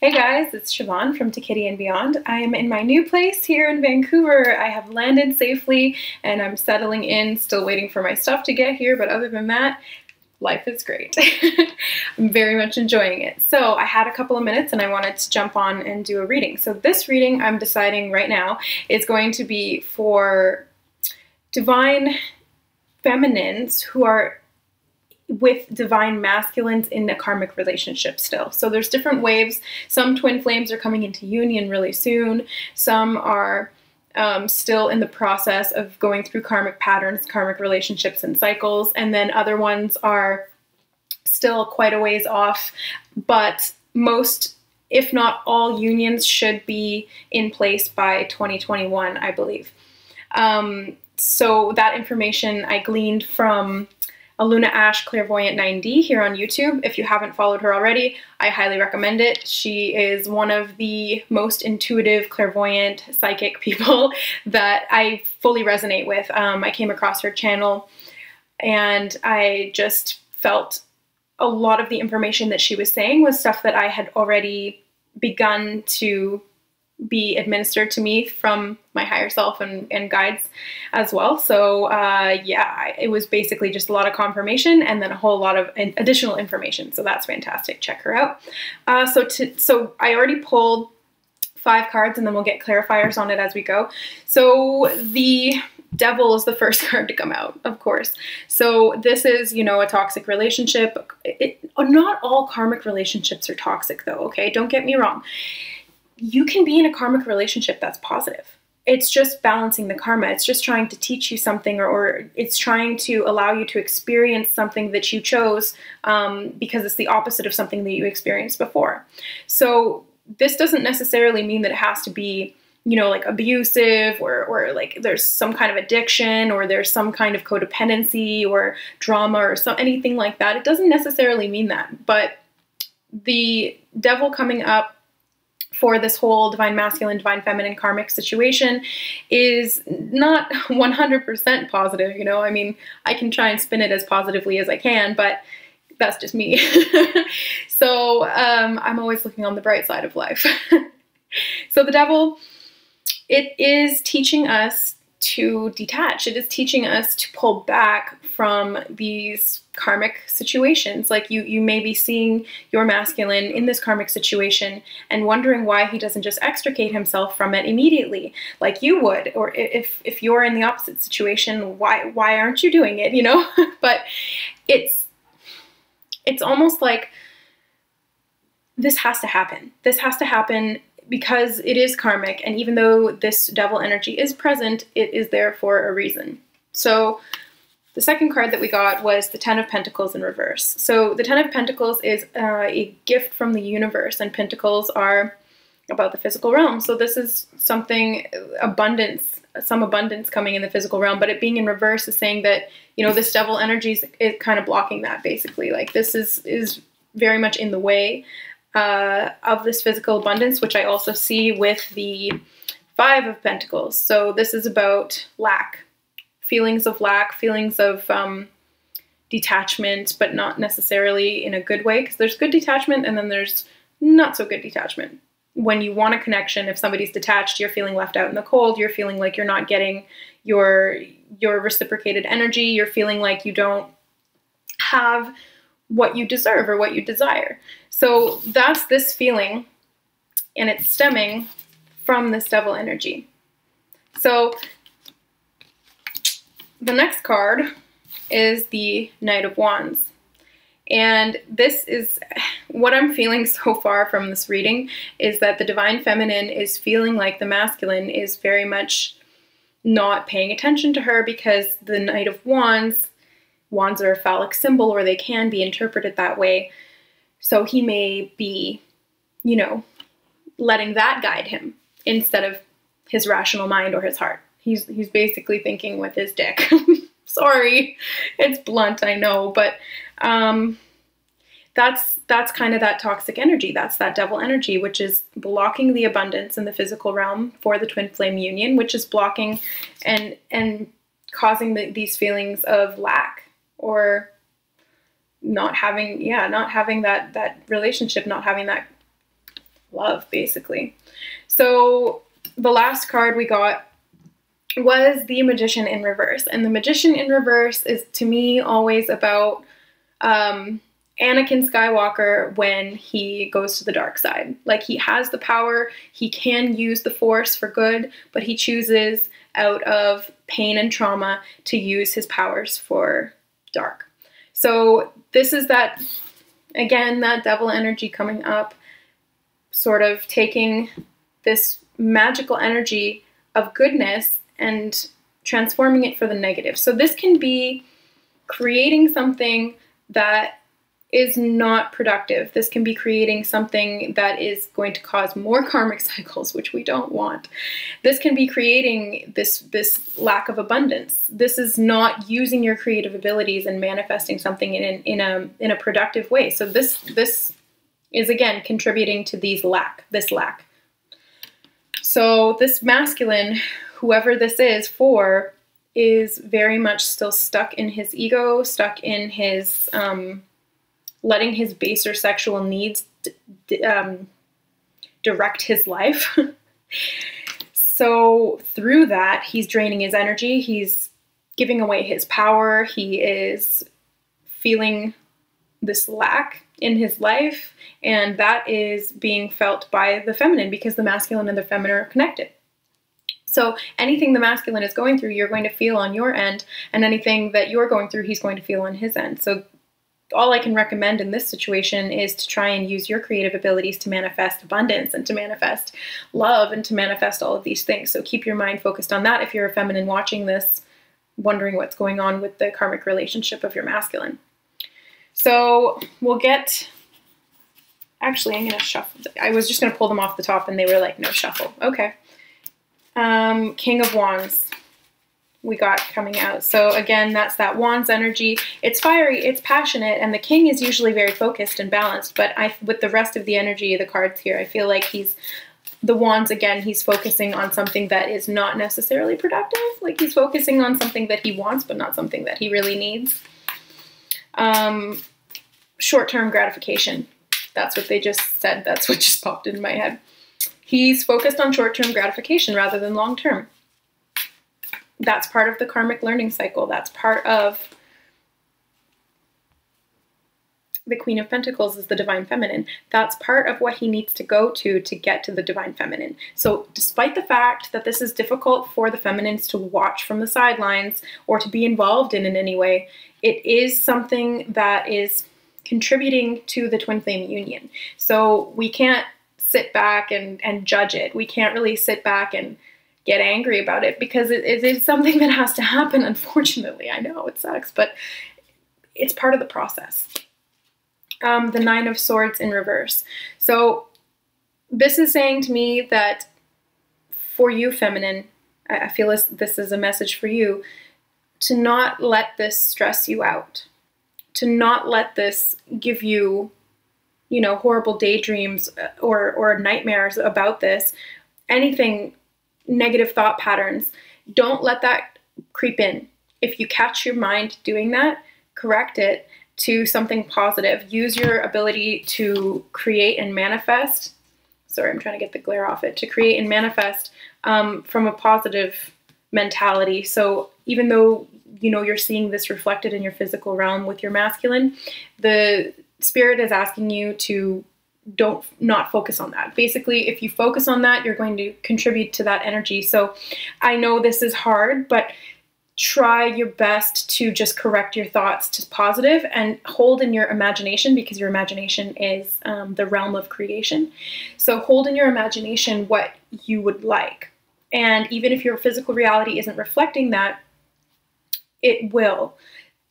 Hey guys, it's Siobhan from To Kitty and Beyond. I am in my new place here in Vancouver. I have landed safely and I'm settling in, still waiting for my stuff to get here, but other than that, life is great. I'm very much enjoying it. So I had a couple of minutes and I wanted to jump on and do a reading. So this reading, I'm deciding right now, is going to be for divine feminines who are with divine masculines in a karmic relationship still. So there's different waves. Some twin flames are coming into union really soon. Some are still in the process of going through karmic patterns, karmic relationships and cycles. And then other ones are still quite a ways off. But most, if not all, unions should be in place by 2021, I believe. So that information I gleaned from Luna Ash Clairvoyant 9D here on YouTube. If you haven't followed her already, I highly recommend it. She is one of the most intuitive, clairvoyant, psychic people that I fully resonate with. I came across her channel and I just felt a lot of the information that she was saying was stuff that I had already begun to be administered to me from my higher self and guides as well. So yeah, it was basically just a lot of confirmation and then a whole lot of additional information. So that's fantastic. Check her out. So I already pulled 5 cards and then we'll get clarifiers on it as we go. So the Devil is the first card to come out, of course. So this is, you know, a toxic relationship. Not all karmic relationships are toxic though, okay? Don't get me wrong. You can be in a karmic relationship that's positive. It's just balancing the karma. It's just trying to teach you something, or it's trying to allow you to experience something that you chose because it's the opposite of something that you experienced before. So this doesn't necessarily mean that it has to be, you know, like abusive or like there's some kind of addiction or there's some kind of codependency or drama or anything like that. It doesn't necessarily mean that. But the Devil coming up for this whole divine masculine, divine feminine karmic situation is not 100% positive, you know? I mean, I can try and spin it as positively as I can, but that's just me. So I'm always looking on the bright side of life. So the Devil, it is teaching us to detach. It is teaching us to pull back from these karmic situations. Like you may be seeing your masculine in this karmic situation and wondering why he doesn't just extricate himself from it immediately like you would. Or if you're in the opposite situation, why aren't you doing it, you know? But it's almost like this has to happen. This has to happen because it is karmic, and even though this Devil energy is present, it is there for a reason. So the second card that we got was the Ten of Pentacles in reverse. So the Ten of Pentacles is a gift from the universe, and Pentacles are about the physical realm. So this is something, abundance, some abundance coming in the physical realm, but it being in reverse is saying that, you know, this Devil energy is kind of blocking that, basically. Like this is very much in the way of this physical abundance, which I also see with the Five of Pentacles. So this is about lack. Feelings of lack, feelings of detachment, but not necessarily in a good way, because there's good detachment and then there's not so good detachment. When you want a connection, if somebody's detached, you're feeling left out in the cold, you're feeling like you're not getting your reciprocated energy, you're feeling like you don't have what you deserve or what you desire. So that's this feeling, and it's stemming from this Devil energy. So the next card is the Knight of Wands. And this is what I'm feeling so far from this reading, is that the divine feminine is feeling like the masculine is very much not paying attention to her, because the Knight of Wands are a phallic symbol, or they can be interpreted that way. So he may be, you know, letting that guide him instead of his rational mind or his heart. He's basically thinking with his dick. Sorry, it's blunt, I know, but that's kind of that toxic energy. That's that Devil energy, which is blocking the abundance in the physical realm for the twin flame union, which is blocking and causing these feelings of lack, or not having that relationship, not having that love, basically. So the last card we got was the Magician in reverse. And the Magician in reverse is, to me, always about Anakin Skywalker when he goes to the dark side. Like, he has the power, he can use the Force for good, but he chooses out of pain and trauma to use his powers for dark. So this is that, again, that devil energy coming up, sort of taking this magical energy of goodness and transforming it for the negative. So this can be creating something that is not productive. This can be creating something that is going to cause more karmic cycles, which we don't want. This can be creating this lack of abundance. This is not using your creative abilities and manifesting something in a productive way. So this is, again, contributing to this lack. So this masculine, whoever this is for, is very much still stuck in his ego, stuck in his letting his baser sexual needs direct his life. So through that, he's draining his energy, he's giving away his power, he is feeling this lack in his life, and that is being felt by the feminine, because the masculine and the feminine are connected. So anything the masculine is going through, you're going to feel on your end, and anything that you're going through, he's going to feel on his end. So all I can recommend in this situation is to try and use your creative abilities to manifest abundance and to manifest love and to manifest all of these things. So keep your mind focused on that if you're a feminine watching this, wondering what's going on with the karmic relationship of your masculine. So we'll get, actually I'm going to shuffle. I was just going to pull them off the top and they were like, no shuffle. Okay. King of Wands we got coming out. So again, that's that Wands energy. It's fiery, it's passionate, and the King is usually very focused and balanced, but with the rest of the energy of the cards here, I feel like the Wands, again, he's focusing on something that is not necessarily productive. Like, he's focusing on something that he wants, but not something that he really needs. Short-term gratification. That's what they just said. That's what just popped into my head. He's focused on short-term gratification rather than long-term. That's part of the karmic learning cycle. That's part of the Queen of Pentacles is the Divine Feminine. That's part of what he needs to go to get to the Divine Feminine. So despite the fact that this is difficult for the feminines to watch from the sidelines or to be involved in any way, it is something that is contributing to the twin flame union. So we can't sit back and judge it. We can't really sit back and get angry about it, because it is something that has to happen, unfortunately. I know it sucks, but it's part of the process. The Nine of Swords in reverse. So this is saying to me that for you, feminine, I feel this is a message for you, to not let this stress you out, to not let this give you, horrible daydreams or nightmares about this, anything, negative thought patterns. Don't let that creep in. If you catch your mind doing that, correct it to something positive. Use your ability to create and manifest. Sorry, I'm trying to get the glare off it. To create and manifest from a positive mentality. So even though, you're seeing this reflected in your physical realm with your masculine, the spirit is asking you to not focus on that. Basically, if you focus on that, you're going to contribute to that energy. So I know this is hard, but try your best to just correct your thoughts to positive and hold in your imagination, because your imagination is the realm of creation. So hold in your imagination what you would like. And even if your physical reality isn't reflecting that, it will.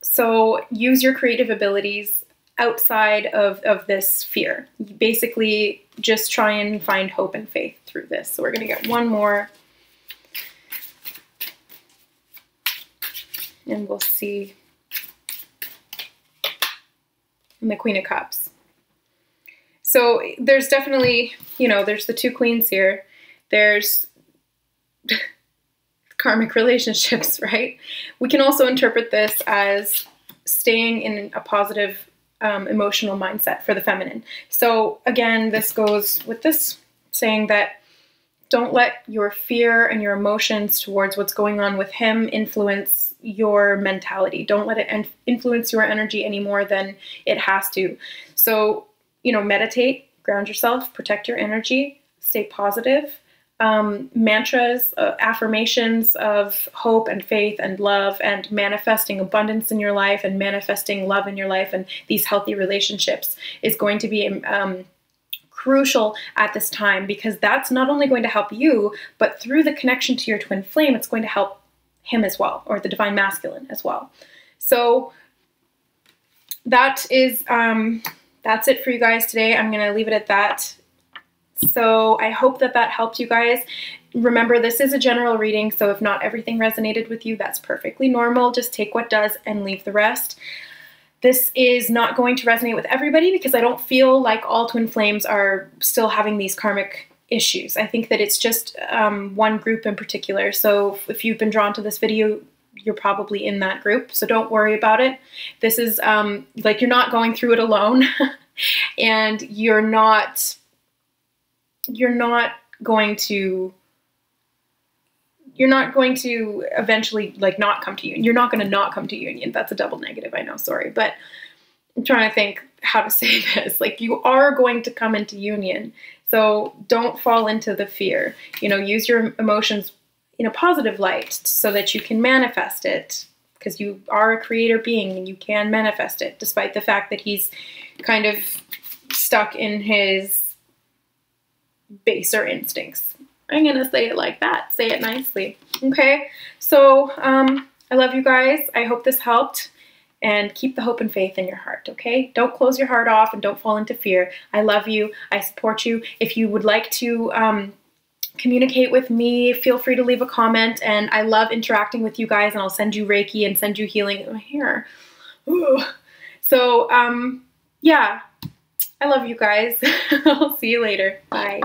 So use your creative abilities outside of this fear. Basically, just try and find hope and faith through this. So we're going to get one more. And we'll see. And the Queen of Cups. So there's definitely, there's the two queens here. There's karmic relationships, right? We can also interpret this as staying in a positive emotional mindset for the feminine. So again, this goes with this saying that don't let your fear and your emotions towards what's going on with him influence your mentality. Don't let it influence your energy any more than it has to. So, you know, meditate, ground yourself, protect your energy, stay positive. Mantras, affirmations of hope and faith and love, and manifesting abundance in your life and manifesting love in your life and these healthy relationships is going to be crucial at this time, because that's not only going to help you, but through the connection to your twin flame, it's going to help him as well, or the divine masculine as well. So that is, that's it for you guys today. I'm going to leave it at that. So I hope that that helped you guys. Remember, this is a general reading, so if not everything resonated with you, that's perfectly normal. Just take what does and leave the rest. This is not going to resonate with everybody because I don't feel like all twin flames are still having these karmic issues. I think that it's just one group in particular. So if you've been drawn to this video, you're probably in that group. So don't worry about it. This is like, you're not going through it alone and you're not going to eventually like not come to union. You're not going to not come to union. That's a double negative. I know, sorry, but I'm trying to think how to say this. Like, you are going to come into union. So don't fall into the fear, you know, use your emotions in a positive light so that you can manifest it, because you are a creator being and you can manifest it, despite the fact that he's kind of stuck in his baser instincts. I'm gonna say it like that. Say it nicely. Okay, so I love you guys. I hope this helped, and keep the hope and faith in your heart, okay? Don't close your heart off and don't fall into fear. I love you. I support you. If you would like to communicate with me, feel free to leave a comment, and I love interacting with you guys, and I'll send you Reiki and send you healing in my hair. Ooh. So yeah, I love you guys. I'll see you later. Bye.